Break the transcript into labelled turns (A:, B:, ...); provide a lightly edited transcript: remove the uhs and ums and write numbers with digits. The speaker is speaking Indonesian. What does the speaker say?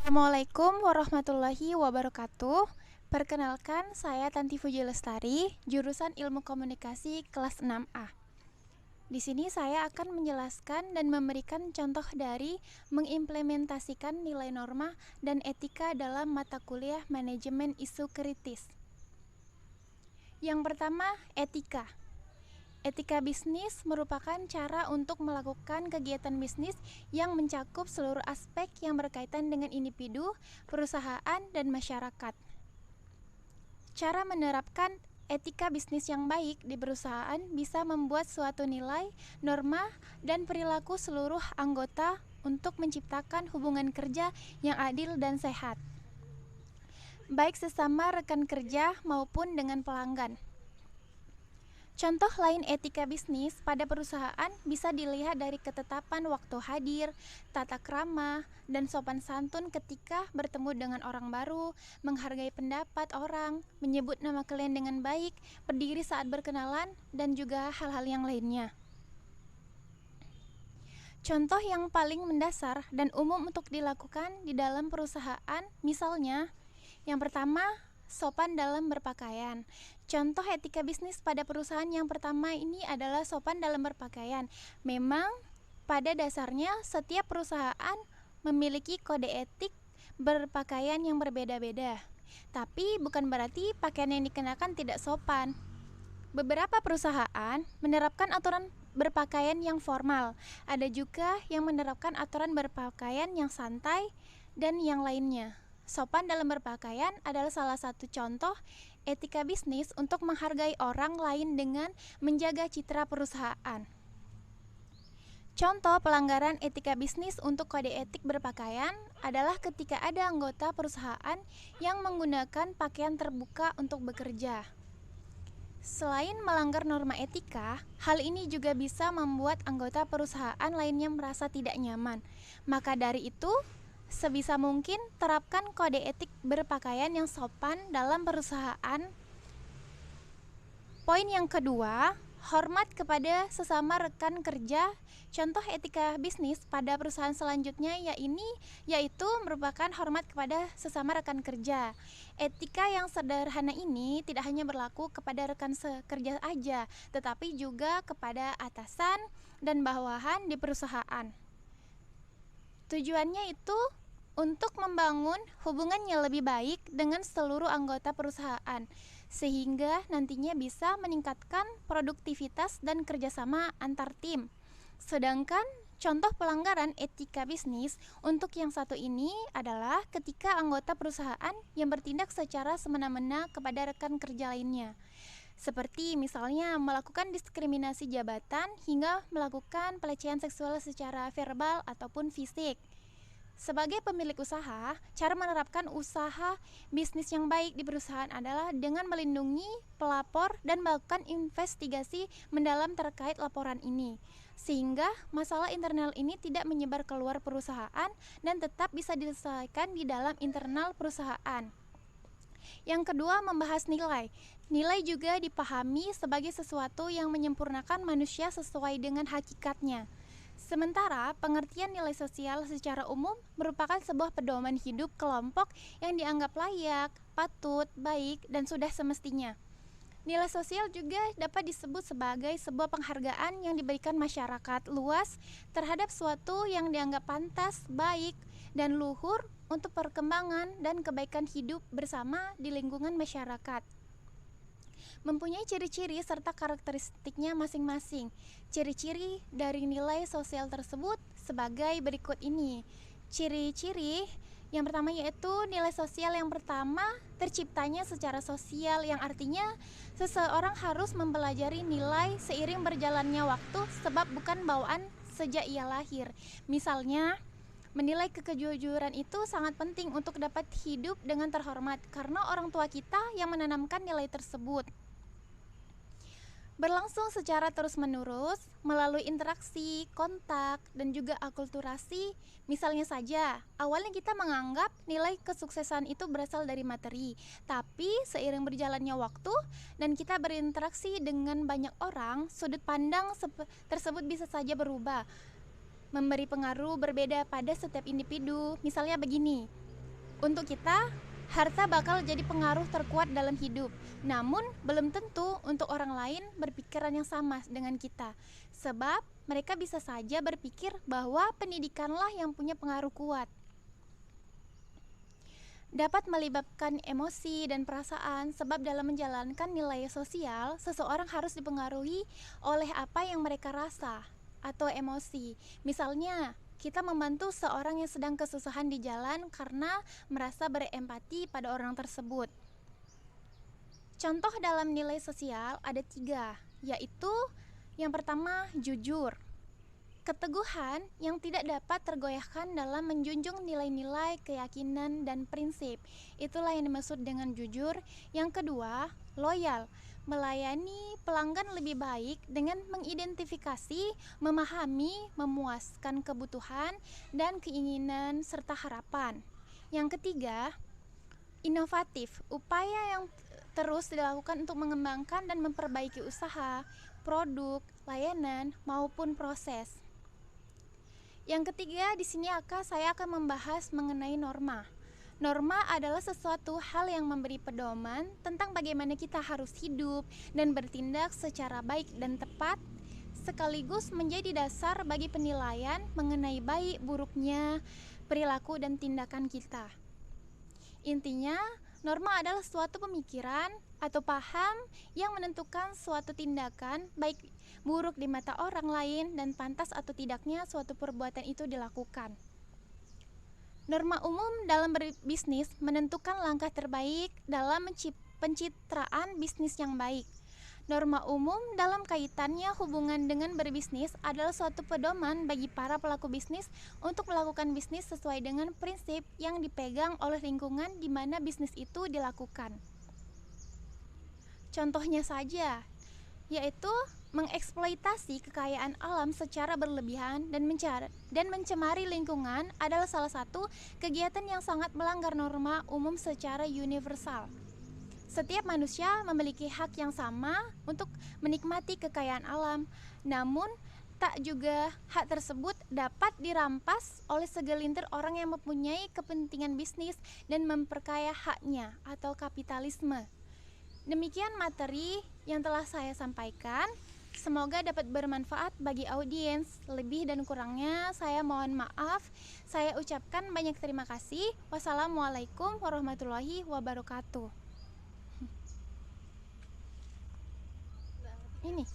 A: Assalamualaikum warahmatullahi wabarakatuh. Perkenalkan, saya Tanti Fuji Lestari, jurusan Ilmu Komunikasi kelas 6A. Di sini saya akan menjelaskan dan memberikan contoh dari mengimplementasikan nilai norma dan etika dalam mata kuliah manajemen isu kritis. Yang pertama, etika. Etika bisnis merupakan cara untuk melakukan kegiatan bisnis yang mencakup seluruh aspek yang berkaitan dengan individu, perusahaan, dan masyarakat. Cara menerapkan etika bisnis yang baik di perusahaan bisa membuat suatu nilai, norma, dan perilaku seluruh anggota untuk menciptakan hubungan kerja yang adil dan sehat, baik sesama rekan kerja maupun dengan pelanggan. Contoh lain etika bisnis pada perusahaan bisa dilihat dari ketetapan waktu hadir, tata krama, dan sopan santun ketika bertemu dengan orang baru, menghargai pendapat orang, menyebut nama klien dengan baik, berdiri saat berkenalan, dan juga hal-hal yang lainnya. Contoh yang paling mendasar dan umum untuk dilakukan di dalam perusahaan, misalnya, yang pertama, sopan dalam berpakaian. Contoh etika bisnis pada perusahaan yang pertama ini adalah sopan dalam berpakaian. Memang pada dasarnya setiap perusahaan memiliki kode etik berpakaian yang berbeda-beda. Tapi bukan berarti pakaian yang dikenakan tidak sopan. Beberapa perusahaan menerapkan aturan berpakaian yang formal. Ada juga yang menerapkan aturan berpakaian yang santai dan yang lainnya. Sopan dalam berpakaian adalah salah satu contoh etika bisnis untuk menghargai orang lain dengan menjaga citra perusahaan. Contoh pelanggaran etika bisnis untuk kode etik berpakaian adalah ketika ada anggota perusahaan yang menggunakan pakaian terbuka untuk bekerja. Selain melanggar norma etika, hal ini juga bisa membuat anggota perusahaan lainnya merasa tidak nyaman. Maka dari itu, sebisa mungkin terapkan kode etik berpakaian yang sopan dalam perusahaan. Poin yang kedua, hormat kepada sesama rekan kerja. Contoh etika bisnis pada perusahaan selanjutnya yaitu merupakan hormat kepada sesama rekan kerja. Etika yang sederhana ini tidak hanya berlaku kepada rekan sekerja aja, tetapi juga kepada atasan dan bawahan di perusahaan. Tujuannya itu untuk membangun hubungan yang lebih baik dengan seluruh anggota perusahaan, sehingga nantinya bisa meningkatkan produktivitas dan kerjasama antar tim. Sedangkan contoh pelanggaran etika bisnis untuk yang satu ini adalah ketika anggota perusahaan yang bertindak secara semena-mena kepada rekan kerja lainnya. Seperti misalnya melakukan diskriminasi jabatan hingga melakukan pelecehan seksual secara verbal ataupun fisik. Sebagai pemilik usaha, cara menerapkan usaha bisnis yang baik di perusahaan adalah dengan melindungi pelapor dan melakukan investigasi mendalam terkait laporan ini, sehingga masalah internal ini tidak menyebar keluar perusahaan dan tetap bisa diselesaikan di dalam internal perusahaan. Yang kedua, membahas nilai. Nilai juga dipahami sebagai sesuatu yang menyempurnakan manusia sesuai dengan hakikatnya. Sementara pengertian nilai sosial secara umum merupakan sebuah pedoman hidup kelompok yang dianggap layak, patut, baik, dan sudah semestinya. Nilai sosial juga dapat disebut sebagai sebuah penghargaan yang diberikan masyarakat luas terhadap suatu yang dianggap pantas, baik, dan luhur untuk perkembangan dan kebaikan hidup bersama di lingkungan masyarakat. Mempunyai ciri-ciri serta karakteristiknya masing-masing. Ciri-ciri dari nilai sosial tersebut sebagai berikut ini. Ciri-ciri yang pertama yaitu nilai sosial yang pertama terciptanya secara sosial, yang artinya seseorang harus mempelajari nilai seiring berjalannya waktu sebab bukan bawaan sejak ia lahir. Misalnya, menilai kejujuran itu sangat penting untuk dapat hidup dengan terhormat karena orang tua kita yang menanamkan nilai tersebut. Berlangsung secara terus-menerus melalui interaksi, kontak, dan juga akulturasi. Misalnya saja, awalnya kita menganggap nilai kesuksesan itu berasal dari materi, tapi seiring berjalannya waktu dan kita berinteraksi dengan banyak orang, sudut pandang tersebut bisa saja berubah, memberi pengaruh berbeda pada setiap individu. Misalnya begini, Untuk kita, harta bakal jadi pengaruh terkuat dalam hidup. Namun, belum tentu untuk orang lain berpikiran yang sama dengan kita. Sebab, mereka bisa saja berpikir bahwa pendidikanlah yang punya pengaruh kuat. Dapat melibatkan emosi dan perasaan, sebab dalam menjalankan nilai sosial, seseorang harus dipengaruhi oleh apa yang mereka rasa atau emosi. Misalnya, kita membantu seorang yang sedang kesusahan di jalan karena merasa berempati pada orang tersebut. Contoh dalam nilai sosial ada 3, yaitu yang pertama, jujur. Keteguhan yang tidak dapat tergoyahkan dalam menjunjung nilai-nilai, keyakinan, dan prinsip. Itulah yang dimaksud dengan jujur. Yang kedua, loyal. Melayani pelanggan lebih baik dengan mengidentifikasi, memahami, memuaskan kebutuhan dan keinginan serta harapan. Yang ketiga, inovatif. Upaya yang terus dilakukan untuk mengembangkan dan memperbaiki usaha, produk, layanan, maupun proses. Yang ketiga, di sini saya akan membahas mengenai norma. Norma adalah sesuatu hal yang memberi pedoman tentang bagaimana kita harus hidup dan bertindak secara baik dan tepat, sekaligus menjadi dasar bagi penilaian mengenai baik buruknya perilaku dan tindakan kita. Intinya, norma adalah suatu pemikiran atau paham yang menentukan suatu tindakan baik buruk di mata orang lain dan pantas atau tidaknya suatu perbuatan itu dilakukan. Norma umum dalam berbisnis menentukan langkah terbaik dalam pencitraan bisnis yang baik. Norma umum dalam kaitannya hubungan dengan berbisnis adalah suatu pedoman bagi para pelaku bisnis untuk melakukan bisnis sesuai dengan prinsip yang dipegang oleh lingkungan di mana bisnis itu dilakukan. Contohnya saja, yaitu mengeksploitasi kekayaan alam secara berlebihan dan mencemari lingkungan adalah salah satu kegiatan yang sangat melanggar norma umum secara universal. Setiap manusia memiliki hak yang sama untuk menikmati kekayaan alam, namun tak juga hak tersebut dapat dirampas oleh segelintir orang yang mempunyai kepentingan bisnis dan memperkaya haknya atau kapitalisme. Demikian materi yang telah saya sampaikan. Semoga dapat bermanfaat bagi audiens. Lebih dan kurangnya saya mohon maaf. Saya ucapkan banyak terima kasih. Wassalamualaikum warahmatullahi wabarakatuh. Ini